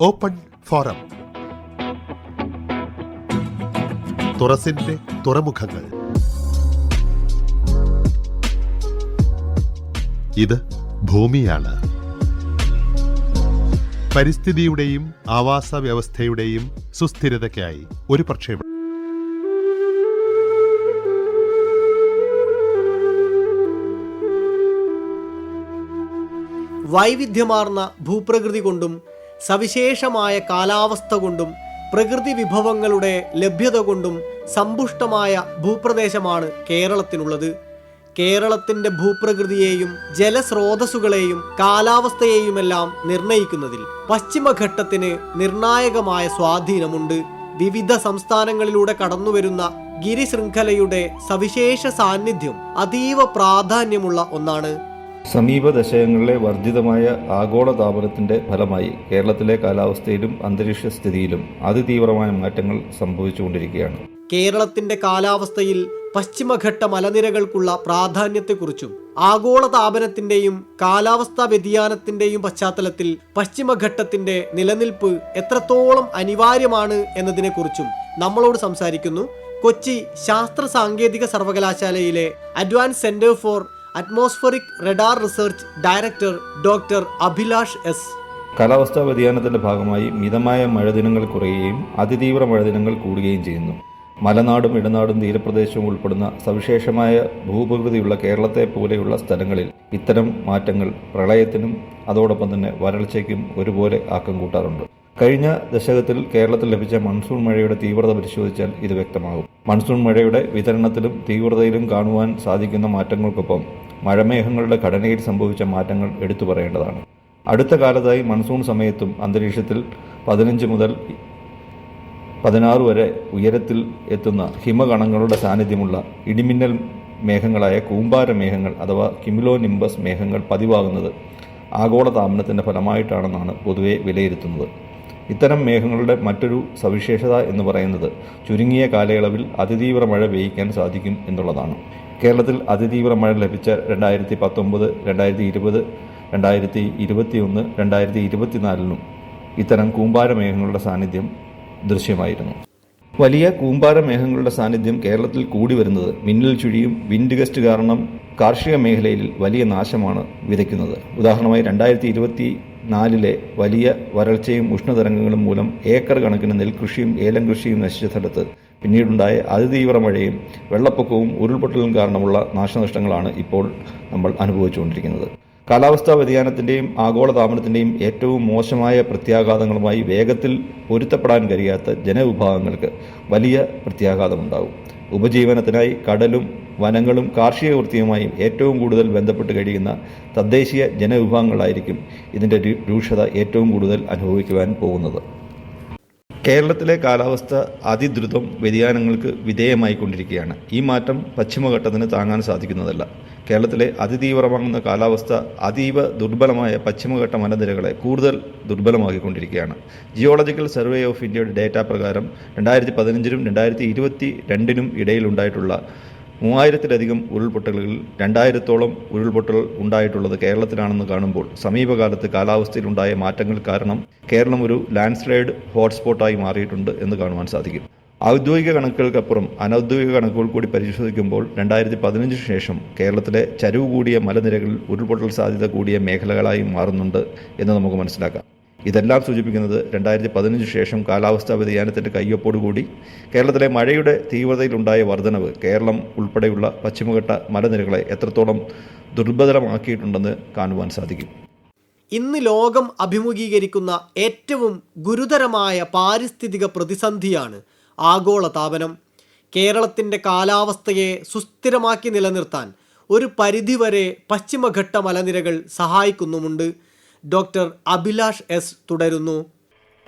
Open forum. തുറസിന്റെ തുറമുഖങ്ങൾ. ഇത് ഭൂമിയാണ്. പരിസ്ഥിതിയുടെയും ആവാസ വ്യവസ്ഥയുടെയും സുസ്ഥിരതയ്ക്കായി ഒരു പ്രക്ഷേപണം. വൈവിധ്യമാർന്ന ഭൂപ്രകൃതി കൊണ്ടും സവിശേഷമായ കാലാവസ്ഥ കൊണ്ടും പ്രകൃതി വിഭവങ്ങളുടെ ലഭ്യത കൊണ്ടും സമ്പുഷ്ടമായ ഭൂപ്രദേശമാണ് കേരളത്തിനുള്ളത്. കേരളത്തിൻ്റെ ഭൂപ്രകൃതിയെയും ജലസ്രോതസ്സുകളെയും കാലാവസ്ഥയെയുമെല്ലാം നിർണയിക്കുന്നതിൽ പശ്ചിമഘട്ടത്തിന് നിർണായകമായ സ്വാധീനമുണ്ട്. വിവിധ സംസ്ഥാനങ്ങളിലൂടെ കടന്നുവരുന്ന ഗിരിശൃംഖലയുടെ സവിശേഷ സാന്നിധ്യം അതീവ പ്രാധാന്യമുള്ള ഒന്നാണ്. സമീപ ദശകങ്ങളിലെ വർദ്ധിതമായ ആഗോളതാപനത്തിന്റെ ഫലമായി കേരളത്തിലെ കാലാവസ്ഥയിലും അന്തരീക്ഷ സ്ഥിതിയിലും അതിതീവ്രമായ മാറ്റങ്ങൾ സംഭവിച്ചുകൊണ്ടിരിക്കുകയാണ്. കേരളത്തിന്റെ കാലാവസ്ഥയിൽ പശ്ചിമഘട്ട മലനിരകൾക്കുള്ള പ്രാധാന്യത്തെക്കുറിച്ചും ആഗോളതാപനത്തിന്റെയും കാലാവസ്ഥാ വ്യതിയാനത്തിന്റെയും പശ്ചാത്തലത്തിൽ പശ്ചിമഘട്ടത്തിന്റെ നിലനിൽപ്പ് എത്രത്തോളം അനിവാര്യമാണ് എന്നതിനെക്കുറിച്ചും നമ്മളോട് സംസാരിക്കുന്നു കൊച്ചി ശാസ്ത്ര സാങ്കേതിക സർവകലാശാലയിലെ advance centre for atmospheric radar research director doctor Abhilash S. കാലാവസ്ഥാ വ്യതിയാനത്തിന്റെ ഭാഗമായി മിതമായ മഴദിനങ്ങൾ കുറയുകയും അതിതീവ്ര മഴദിനങ്ങൾ കൂടുകയും ചെയ്യുന്നു. മലനാടും ഇടനാടും തീരപ്രദേശവും ഉൾപ്പെടുന്ന സവിശേഷമായ ഭൂപ്രകൃതിയുള്ള കേരളത്തെ പോലെയുള്ള സ്ഥലങ്ങളിൽ ഇത്തരം മാറ്റങ്ങൾ പ്രളയത്തിനും അതോടൊപ്പം തന്നെ വരൾച്ചയ്ക്കും ഒരുപോലെ ആക്കം കൂട്ടാറുണ്ട്. കഴിഞ്ഞ ദശകത്തിൽ കേരളത്തിൽ ലഭിച്ച മൺസൂൺ മഴയുടെ തീവ്രത പരിശോധിച്ചാൽ ഇത് വ്യക്തമാകും. മൺസൂൺ മഴയുടെ വിതരണത്തിലും തീവ്രതയിലും കാണുവാൻ സാധിക്കുന്ന മാറ്റങ്ങൾക്കൊപ്പം മഴമേഘങ്ങളുടെ ഘടനയിൽ സംഭവിച്ച മാറ്റങ്ങൾ എടുത്തു പറയേണ്ടതാണ്. അടുത്ത കാലത്തായി മൺസൂൺ സമയത്തും അന്തരീക്ഷത്തിൽ 15 മുതൽ 16 വരെ ഉയരത്തിൽ എത്തുന്ന ഹിമകണങ്ങളുടെ സാന്നിധ്യമുള്ള ഇടിമിന്നൽ മേഘങ്ങളായ കൂമ്പാര മേഘങ്ങൾ അഥവാ ക്യുമുലോനിംബസ് മേഘങ്ങൾ പതിവാകുന്നത് ആഗോളതാപനത്തിൻ്റെ ഫലമായിട്ടാണെന്നാണ് പൊതുവെ വിലയിരുത്തുന്നത്. ഇത്തരം മേഘങ്ങളുടെ മറ്റൊരു സവിശേഷത എന്ന് പറയുന്നത് ചുരുങ്ങിയ കാലയളവിൽ അതിതീവ്ര മഴ പെയ്യിക്കാൻ സാധിക്കും എന്നുള്ളതാണ്. കേരളത്തിൽ അതിതീവ്ര മഴ ലഭിച്ച 2019, 2020, 2021, 2024 ഇത്തരം കൂമ്പാര മേഘങ്ങളുടെ സാന്നിധ്യം ദൃശ്യമായിരുന്നു. വലിയ കൂമ്പാര മേഘങ്ങളുടെ സാന്നിധ്യം കേരളത്തിൽ കൂടി വരുന്നത് മിന്നൽ ചുഴിയും വിൻഡ് ഗസ്റ്റ് കാരണം കാർഷിക മേഖലയിൽ വലിയ നാശമാണ് വിതയ്ക്കുന്നത്. ഉദാഹരണമായി 2024 വലിയ വരൾച്ചയും ഉഷ്ണതരംഗങ്ങളും മൂലം ഏക്കർ കണക്കിന് നെൽകൃഷിയും ഏലം കൃഷിയും നശിച്ച സ്ഥലത്ത് പിന്നീടുണ്ടായ അതിതീവ്ര മഴയും വെള്ളപ്പൊക്കവും ഉരുൾപൊട്ടലും കാരണമുള്ള നാശനഷ്ടങ്ങളാണ് ഇപ്പോൾ നമ്മൾ അനുഭവിച്ചുകൊണ്ടിരിക്കുന്നത്. കാലാവസ്ഥാ വ്യതിയാനത്തിൻ്റെയും ആഗോളതാപനത്തിൻ്റെയും ഏറ്റവും മോശമായ പ്രത്യാഘാതങ്ങളുമായി വേഗത്തിൽ പൊരുത്തപ്പെടാൻ കഴിയാത്ത ജനവിഭാഗങ്ങൾക്ക് വലിയ പ്രത്യാഘാതമുണ്ടാകും. ഉപജീവനത്തിനായി കടലും വനങ്ങളും കാർഷിക വൃത്തിയുമായും ഏറ്റവും കൂടുതൽ ബന്ധപ്പെട്ട് കഴിയുന്ന തദ്ദേശീയ ജനവിഭാഗങ്ങളായിരിക്കും ഇതിൻ്റെ രൂക്ഷത ഏറ്റവും കൂടുതൽ അനുഭവിക്കുവാൻ പോകുന്നത്. കേരളത്തിലെ കാലാവസ്ഥ അതിദ്രുതം വ്യതിയാനങ്ങൾക്ക് വിധേയമായിക്കൊണ്ടിരിക്കുകയാണ്. ഈ മാറ്റം പശ്ചിമഘട്ടത്തിന് താങ്ങാൻ സാധിക്കുന്നതല്ല. കേരളത്തിലെ അതിതീവ്രമാകുന്ന കാലാവസ്ഥ അതീവ ദുർബലമായ പശ്ചിമഘട്ട മലനിരകളെ കൂടുതൽ ദുർബലമാക്കിക്കൊണ്ടിരിക്കുകയാണ്. ജിയോളജിക്കൽ സർവേ ഓഫ് ഇന്ത്യയുടെ ഡേറ്റ പ്രകാരം 2015 2022 ഇടയിലുണ്ടായിട്ടുള്ള 3000-ലധികം ഉരുൾപൊട്ടലുകളിൽ 2000-ഓളം ഉരുൾപൊട്ടൽ ഉണ്ടായിട്ടുള്ളത് കേരളത്തിലാണെന്ന് കാണുമ്പോൾ സമീപകാലത്ത് കാലാവസ്ഥയിലുണ്ടായ മാറ്റങ്ങൾ കാരണം കേരളം ഒരു ലാൻഡ്സ്ലൈഡ് ഹോട്ട്സ്പോട്ടായി മാറിയിട്ടുണ്ട് എന്ന് കാണുവാൻ സാധിക്കും. ഔദ്യോഗിക കണക്കുകൾക്കപ്പുറം അനൗദ്യോഗിക കണക്കുകൾ കൂടി പരിശോധിക്കുമ്പോൾ 2015 ശേഷം കേരളത്തിലെ ചരിവ് കൂടിയ മലനിരകളിൽ ഉരുൾപൊട്ടൽ സാധ്യത കൂടിയ മേഖലകളായി മാറുന്നുണ്ട് എന്ന് നമുക്ക് മനസ്സിലാക്കാം. ഇതെല്ലാം സൂചിപ്പിക്കുന്നത് 2015 ശേഷം കാലാവസ്ഥാ വ്യതിയാനത്തിൻ്റെ കയ്യൊപ്പോടുകൂടി കേരളത്തിലെ മഴയുടെ തീവ്രതയിലുണ്ടായ വർധനവ് കേരളം ഉൾപ്പെടെയുള്ള പശ്ചിമഘട്ട മലനിരകളെ എത്രത്തോളം ദുർബലമാക്കിയിട്ടുണ്ടെന്ന് കാണുവാൻ സാധിക്കും. ഇന്ന് ലോകം അഭിമുഖീകരിക്കുന്ന ഏറ്റവും ഗുരുതരമായ പാരിസ്ഥിതിക പ്രതിസന്ധിയാണ് ആഗോളതാപനം. കേരളത്തിൻ്റെ കാലാവസ്ഥയെ സുസ്ഥിരമാക്കി നിലനിർത്താൻ ഒരു പരിധിവരെ പശ്ചിമഘട്ട മലനിരകൾ സഹായിക്കുന്നുമുണ്ട്. ഡോക്ടർ അഭിലാഷ് എസ് തുടരുന്നു.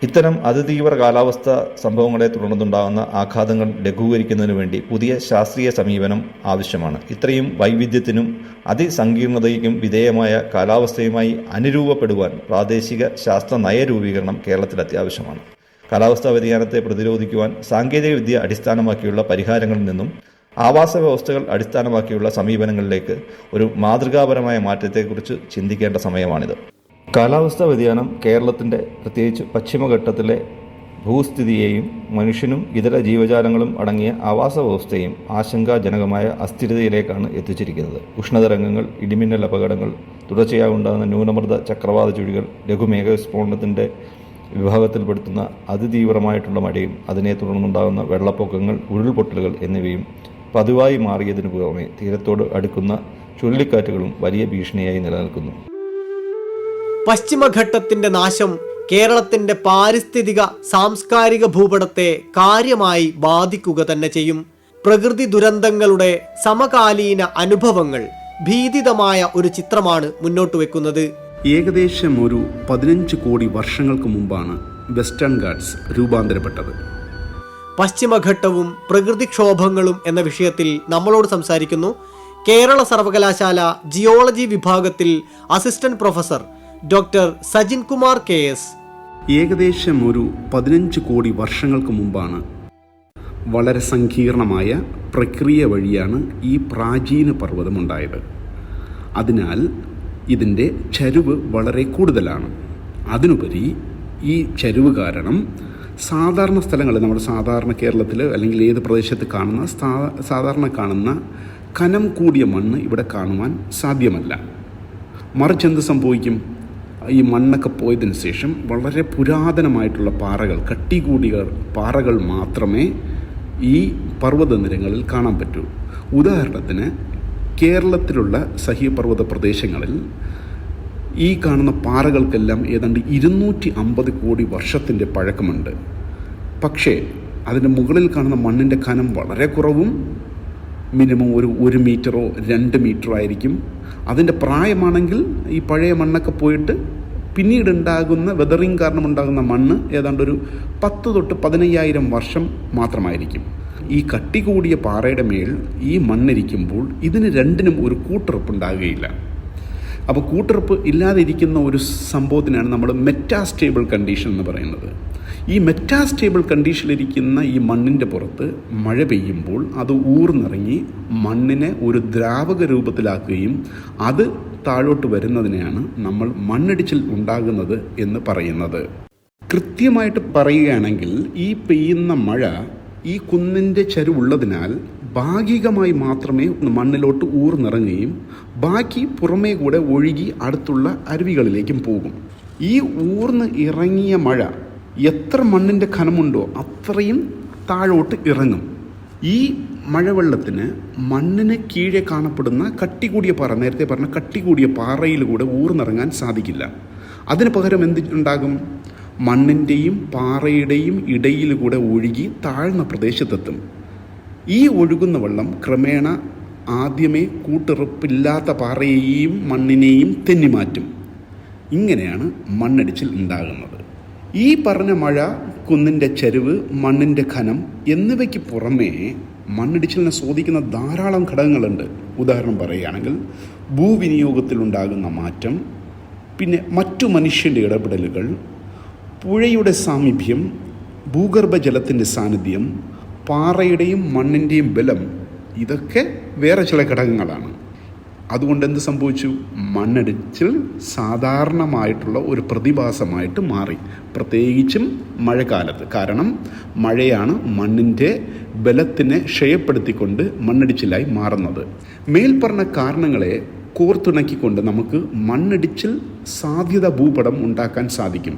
ഇത്തരം അതിതീവ്ര കാലാവസ്ഥ സംഭവങ്ങളെ തുടർന്നുണ്ടാകുന്ന ആഘാതങ്ങൾ ലഘൂകരിക്കുന്നതിനു വേണ്ടി പുതിയ ശാസ്ത്രീയ സമീപനം ആവശ്യമാണ്. ഇത്രയും വൈവിധ്യത്തിനും അതിസങ്കീർണതയ്ക്കും വിധേയമായ കാലാവസ്ഥയുമായി അനുരൂപപ്പെടുവാൻ പ്രാദേശിക ശാസ്ത്ര നയരൂപീകരണം കേരളത്തിൽ അത്യാവശ്യമാണ്. കാലാവസ്ഥാ വ്യതിയാനത്തെ പ്രതിരോധിക്കുവാൻ സാങ്കേതിക വിദ്യ അടിസ്ഥാനമാക്കിയുള്ള പരിഹാരങ്ങളിൽ നിന്നും ആവാസ വ്യവസ്ഥകൾ അടിസ്ഥാനമാക്കിയുള്ള സമീപനങ്ങളിലേക്ക് ഒരു മാതൃകാപരമായ മാറ്റത്തെക്കുറിച്ച് ചിന്തിക്കേണ്ട സമയമാണിത്. കാലാവസ്ഥാ വ്യതിയാനം കേരളത്തിൻ്റെ പ്രത്യേകിച്ച് പശ്ചിമഘട്ടത്തിലെ ഭൂസ്ഥിതിയെയും മനുഷ്യനും ഇതര ജീവജാലങ്ങളും അടങ്ങിയ ആവാസ വ്യവസ്ഥയും ആശങ്കാജനകമായ അസ്ഥിരതയിലേക്കാണ് എത്തിച്ചിരിക്കുന്നത്. ഉഷ്ണതരംഗങ്ങൾ, ഇടിമിന്നൽ അപകടങ്ങൾ, തുടർച്ചയായി ഉണ്ടാകുന്ന ന്യൂനമർദ്ദ ചക്രവാത ചുഴികൾ, ലഘുമേഘവിസ്ഫോടനത്തിൻ്റെ വിഭാഗത്തിൽപ്പെടുത്തുന്ന അതിതീവ്രമായിട്ടുള്ള മഴയും അതിനെ തുടർന്നുണ്ടാകുന്ന വെള്ളപ്പൊക്കങ്ങൾ, ഉരുൾപൊട്ടലുകൾ എന്നിവയും പതിവായി മാറിയതിനു പുറമെ തീരത്തോട് അടുക്കുന്ന ചുഴലിക്കാറ്റുകളും വലിയ ഭീഷണിയായി നിലനിൽക്കുന്നു. പശ്ചിമഘട്ടത്തിന്റെ നാശം കേരളത്തിന്റെ പാരിസ്ഥിതിക സാംസ്കാരിക ഭൂപടത്തെ കാര്യമായി ബാധിക്കുക തന്നെ ചെയ്യും. പ്രകൃതി ദുരന്തങ്ങളുടെ സമകാലീന അനുഭവങ്ങൾ ഭീതിതമായ ഒരു ചിത്രമാണ് മുന്നോട്ട് വെക്കുന്നത്. ഏകദേശം ഒരു 15 കോടി വർഷങ്ങൾക്ക് മുമ്പാണ് വെസ്റ്റേൺ ഗാട്സ് രൂപാന്തരപ്പെട്ടത്. പശ്ചിമഘട്ടവും പ്രകൃതിക്ഷോഭങ്ങളും എന്ന വിഷയത്തിൽ നമ്മളോട് സംസാരിക്കുന്നു കേരള സർവകലാശാല ജിയോളജി വിഭാഗത്തിൽ assistant professor doctor Sajin Kumar KS. ഏകദേശം ഒരു 15 കോടി വർഷങ്ങൾക്ക് മുമ്പാണ് വളരെ സങ്കീർണമായ പ്രക്രിയ വഴിയാണ് ഈ പ്രാചീന പർവ്വതമുണ്ടായത്. അതിനാൽ ഇതിൻ്റെ ചരിവ് വളരെ കൂടുതലാണ്. അതിനുപരി ഈ ചരിവ് കാരണം സാധാരണ സ്ഥലങ്ങളിൽ, നമ്മുടെ സാധാരണ കേരളത്തിൽ അല്ലെങ്കിൽ ഏത് പ്രദേശത്ത് കാണുന്ന സാധാരണ കാണുന്ന കനം കൂടിയ മണ്ണ് ഇവിടെ കാണുവാൻ സാധ്യമല്ല. മറിച്ച് എന്ത് സംഭവിക്കും? ഈ മണ്ണൊക്കെ പോയതിനു ശേഷം വളരെ പുരാതനമായിട്ടുള്ള പാറകൾ, കട്ടി കൂടിയ പാറകൾ മാത്രമേ ഈ പർവ്വതനിരകളിൽ കാണാൻ പറ്റൂ. ഉദാഹരണത്തിന് കേരളത്തിലുള്ള സഹ്യപർവ്വത പ്രദേശങ്ങളിൽ ഈ കാണുന്ന പാറകൾക്കെല്ലാം ഏതാണ്ട് 250 കോടി വർഷത്തിൻ്റെ പഴക്കമുണ്ട്. പക്ഷേ അതിൻ്റെ മുകളിൽ കാണുന്ന മണ്ണിൻ്റെ കനം വളരെ കുറവും, മിനിമം ഒരു 1 മീറ്ററോ 2 മീറ്ററോ ആയിരിക്കും. അതിൻ്റെ പ്രായമാണെങ്കിൽ ഈ പഴയ മണ്ണൊക്കെ പോയിട്ട് പിന്നീട് ഉണ്ടാകുന്ന വെതറിങ് കാരണം ഉണ്ടാകുന്ന മണ്ണ് ഏതാണ്ട് ഒരു 10 തൊട്ട് 15,000 വർഷം മാത്രമായിരിക്കും. ഈ കട്ടി കൂടിയ പാറയുടെ മേൽ ഈ മണ്ണിരിക്കുമ്പോൾ ഇതിന് രണ്ടിനും ഒരു കൂട്ടുറപ്പുണ്ടാകുകയില്ല. അപ്പോൾ കൂട്ടുറപ്പ് ഇല്ലാതെ ഇരിക്കുന്ന ഒരു സംഭവത്തിനാണ് നമ്മൾ മെറ്റാസ്റ്റേബിൾ കണ്ടീഷൻ എന്ന് പറയുന്നത്. ഈ മെറ്റാസ്റ്റേബിൾ കണ്ടീഷനിലിരിക്കുന്ന ഈ മണ്ണിൻ്റെ പുറത്ത് മഴ പെയ്യുമ്പോൾ അത് ഊർന്നിറങ്ങി മണ്ണിനെ ഒരു ദ്രാവക രൂപത്തിലാക്കുകയും അത് താഴോട്ട് വരുന്നതിനെയാണ് നമ്മൾ മണ്ണിടിച്ചിൽ ഉണ്ടാകുന്നത് എന്ന് പറയുന്നത്. കൃത്യമായിട്ട് പറയുകയാണെങ്കിൽ ഈ പെയ്യുന്ന മഴ ഈ കുന്നിൻ്റെ ചരിവുള്ളതിനാൽ ഭാഗികമായി മാത്രമേ മണ്ണിലോട്ട് ഊർന്നിറങ്ങുകയും ബാക്കി പുറമേ കൂടെ ഒഴുകി അടുത്തുള്ള അരുവികളിലേക്കും പോകും. ഈ ഊർന്ന് ഇറങ്ങിയ മഴ എത്ര മണ്ണിൻ്റെ ഖനമുണ്ടോ അത്രയും താഴോട്ട് ഇറങ്ങും. ഈ മഴവെള്ളത്തിന് മണ്ണിന് കീഴെ കാണപ്പെടുന്ന കട്ടി കൂടിയ പാറ, നേരത്തെ പറഞ്ഞ കട്ടി കൂടിയ പാറയിലൂടെ ഊർന്നിറങ്ങാൻ സാധിക്കില്ല. അതിന് പകരം എന്തുണ്ടാകും? മണ്ണിൻ്റെയും പാറയുടെയും ഇടയിലൂടെ ഒഴുകി താഴ്ന്ന പ്രദേശത്തെത്തും. ഈ ഒഴുകുന്ന വെള്ളം ക്രമേണ ആദ്യമേ കൂട്ടുറപ്പില്ലാത്ത പാറയെയും മണ്ണിനെയും തെന്നിമാറ്റും. ഇങ്ങനെയാണ് മണ്ണിടിച്ചിൽ ഉണ്ടാകുന്നത്. ഈ പറഞ്ഞ മഴ, കുന്നിൻ്റെ ചരിവ്, മണ്ണിൻ്റെ ഖനം എന്നിവയ്ക്ക് പുറമേ മണ്ണിടിച്ചിലിനെ സ്വാധീനിക്കുന്ന ധാരാളം ഘടകങ്ങളുണ്ട്. ഉദാഹരണം പറയുകയാണെങ്കിൽ ഭൂവിനിയോഗത്തിലുണ്ടാകുന്ന മാറ്റം, പിന്നെ മറ്റു മനുഷ്യൻ്റെ ഇടപെടലുകൾ, പുഴയുടെ സാമീപ്യം, ഭൂഗർഭജലത്തിൻ്റെ സാന്നിധ്യം, പാറയുടെയും മണ്ണിൻ്റെയും ബലം, ഇതൊക്കെ വേറെ ചില ഘടകങ്ങളാണ്. അതുകൊണ്ട് എന്ത് സംഭവിച്ചു? മണ്ണിടിച്ചിൽ സാധാരണമായിട്ടുള്ള ഒരു പ്രതിഭാസമായിട്ട് മാറി, പ്രത്യേകിച്ചും മഴക്കാലത്ത്. കാരണം മഴയാണ് മണ്ണിൻ്റെ ബലത്തിനെ ക്ഷയപ്പെടുത്തിക്കൊണ്ട് മണ്ണിടിച്ചിലായി മാറുന്നത്. മേൽപ്പറഞ്ഞ കാരണങ്ങളെ കോർത്തിണക്കിക്കൊണ്ട് നമുക്ക് മണ്ണിടിച്ചിൽ സാധ്യത ഭൂപടം ഉണ്ടാക്കാൻ സാധിക്കും.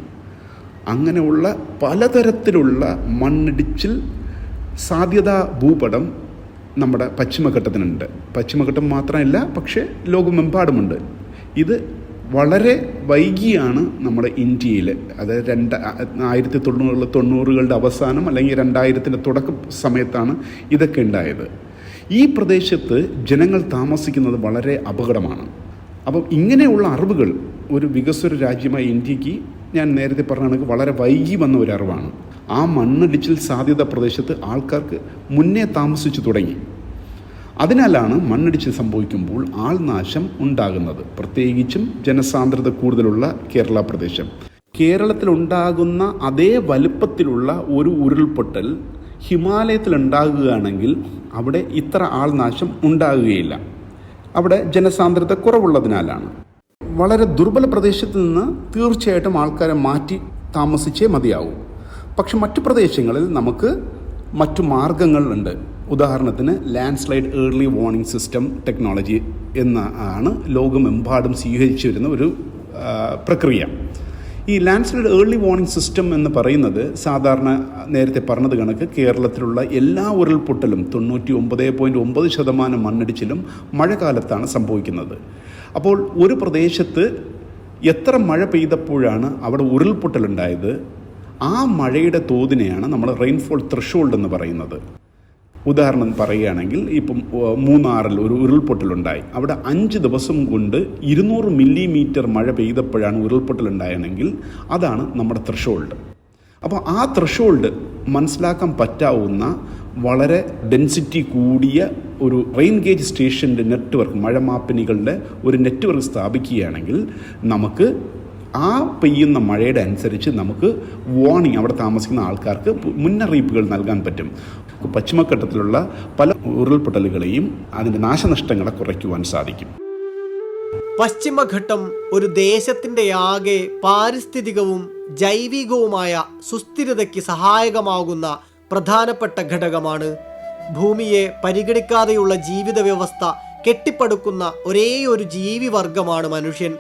അങ്ങനെയുള്ള പലതരത്തിലുള്ള മണ്ണിടിച്ചിൽ സാധ്യതാ ഭൂപടം നമ്മുടെ പശ്ചിമഘട്ടത്തിനുണ്ട്. പശ്ചിമഘട്ടം മാത്രമല്ല, പക്ഷേ ലോകമെമ്പാടുമുണ്ട്. ഇത് വളരെ വൈകിയാണ് നമ്മുടെ ഇന്ത്യയിൽ, അതായത് 1990കളുടെ അവസാനം അല്ലെങ്കിൽ 2000ൻ്റെ തുടക്ക സമയത്താണ് ഇതൊക്കെ ഉണ്ടായത്. ഈ പ്രദേശത്ത് ജനങ്ങൾ താമസിക്കുന്നത് വളരെ അപകടമാണ്. അപ്പം ഇങ്ങനെയുള്ള അറിവുകൾ ഒരു വികസ്വര രാജ്യമായ ഇന്ത്യക്ക്, ഞാൻ നേരത്തെ പറഞ്ഞ കണക്ക്, വളരെ വൈകി വന്ന ഒരു അറിവാണ്. ആ മണ്ണിടിച്ചിൽ സാധ്യത പ്രദേശത്ത് ആൾക്കാർക്ക് മുന്നേ താമസിച്ചു തുടങ്ങി. അതിനാലാണ് മണ്ണിടിച്ചിൽ സംഭവിക്കുമ്പോൾ ആൾനാശം ഉണ്ടാകുന്നത്, പ്രത്യേകിച്ചും ജനസാന്ദ്രത കൂടുതലുള്ള കേരള പ്രദേശം. കേരളത്തിലുണ്ടാകുന്ന അതേ വലുപ്പത്തിലുള്ള ഒരു ഉരുൾപൊട്ടൽ ഹിമാലയത്തിൽ ഉണ്ടാകുകയാണെങ്കിൽ അവിടെ ഇത്ര ആൾനാശം ഉണ്ടാകുകയില്ല. അവിടെ ജനസാന്ദ്രത കുറവുള്ളതിനാലാണ്. വളരെ ദുർബല പ്രദേശത്ത് നിന്ന് തീർച്ചയായിട്ടും ആൾക്കാരെ മാറ്റി താമസിച്ചേ മതിയാവൂ. പക്ഷെ മറ്റു പ്രദേശങ്ങളിൽ നമുക്ക് മറ്റു മാർഗങ്ങളുണ്ട്. ഉദാഹരണത്തിന് land slide early warning system technology എന്നാണ് ലോകമെമ്പാടും സ്വീകരിച്ചു വരുന്ന ഒരു പ്രക്രിയ. ഈ land slide early warning system എന്ന് പറയുന്നത് സാധാരണ നേരത്തെ പറഞ്ഞത് കണക്ക് കേരളത്തിലുള്ള എല്ലാ ഉരുൾപൊട്ടലും 99.9% മണ്ണിടിച്ചിലും മഴക്കാലത്താണ് സംഭവിക്കുന്നത്. അപ്പോൾ ഒരു പ്രദേശത്ത് എത്ര മഴ പെയ്തപ്പോഴാണ് അവിടെ ഉരുൾപൊട്ടലുണ്ടായത്, ആ മഴയുടെ തോതിനെയാണ് നമ്മൾ റെയിൻഫോൾ ത്രെഷോൾഡ് എന്ന് പറയുന്നത്. ഉദാഹരണം പറയുകയാണെങ്കിൽ ഇപ്പം മൂന്നാറിൽ ഒരു ഉരുൾപൊട്ടലുണ്ടായി. അവിടെ 5 ദിവസം കൊണ്ട് 200 മില്ലിമീറ്റർ മഴ പെയ്തപ്പോഴാണ് ഉരുൾപൊട്ടലുണ്ടായതെങ്കിൽ അതാണ് നമ്മുടെ ത്രെഷോൾഡ്. അപ്പോൾ ആ ത്രെഷോൾഡ് മനസ്സിലാക്കാൻ പറ്റാവുന്ന വളരെ ഡെൻസിറ്റി കൂടിയ ഒരു റെയിൻ ഗേജ് സ്റ്റേഷൻ്റെ നെറ്റ്വർക്ക്, മഴമാപ്പിനികളുടെ ഒരു നെറ്റ്വർക്ക് സ്ഥാപിക്കുകയാണെങ്കിൽ നമുക്ക് ആ പെയ്യുന്ന മഴയുടെ അനുസരിച്ച് നമുക്ക് വാർണിംഗ് അവിടെ താമസിക്കുന്ന ആൾക്കാർക്ക് മുന്നറിയിപ്പുകൾ നൽകാൻ പറ്റും. പശ്ചിമഘട്ടത്തിലുള്ള പല ഉരുൾപൊട്ടലുകളെയും അതിൻ്റെ നാശനഷ്ടങ്ങളെ കുറയ്ക്കുവാൻ സാധിക്കും. പശ്ചിമഘട്ടം ഒരു ദേശത്തിൻ്റെ ആകെ പാരിസ്ഥിതികവും ജൈവികവുമായ സുസ്ഥിരതയ്ക്ക് സഹായകമാകുന്ന പ്രധാനപ്പെട്ട ഘടകമാണ്. ഭൂമിയെ പരിഗണിക്കാതെയുള്ള ജീവിത വ്യവസ്ഥ കെട്ടിപ്പടുക്കുന്ന ഒരേയൊരു ജീവിവർഗമാണ് മനുഷ്യൻ.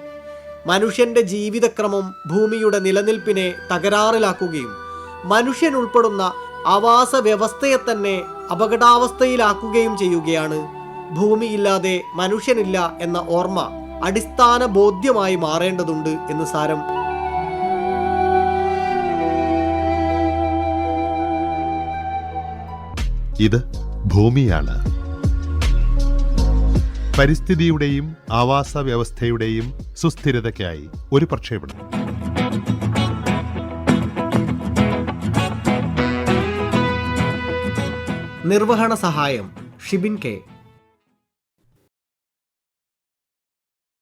മനുഷ്യൻ്റെ ജീവിതക്രമം ഭൂമിയുടെ നിലനിൽപ്പിനെ തകരാറിലാക്കുകയും മനുഷ്യൻ ഉൾപ്പെടുന്ന ആവാസ വ്യവസ്ഥയെ തന്നെ അപകടാവസ്ഥയിലാക്കുകയും ചെയ്യുകയാണ്. ഭൂമിയില്ലാതെ മനുഷ്യനില്ല എന്ന ഓർമ്മ അടിസ്ഥാന ബോധ്യമായി മാറേണ്ടതുണ്ട് എന്ന് സാരം. ഇത് ഭൂമിയാണ്. പരിസ്ഥിതിയുടെയും ആവാസ വ്യവസ്ഥയുടെയും സുസ്ഥിരതയ്ക്കായി ഒരു പ്രക്ഷേപണം. നിർവഹണ സഹായം ഷിബിൻ കെ.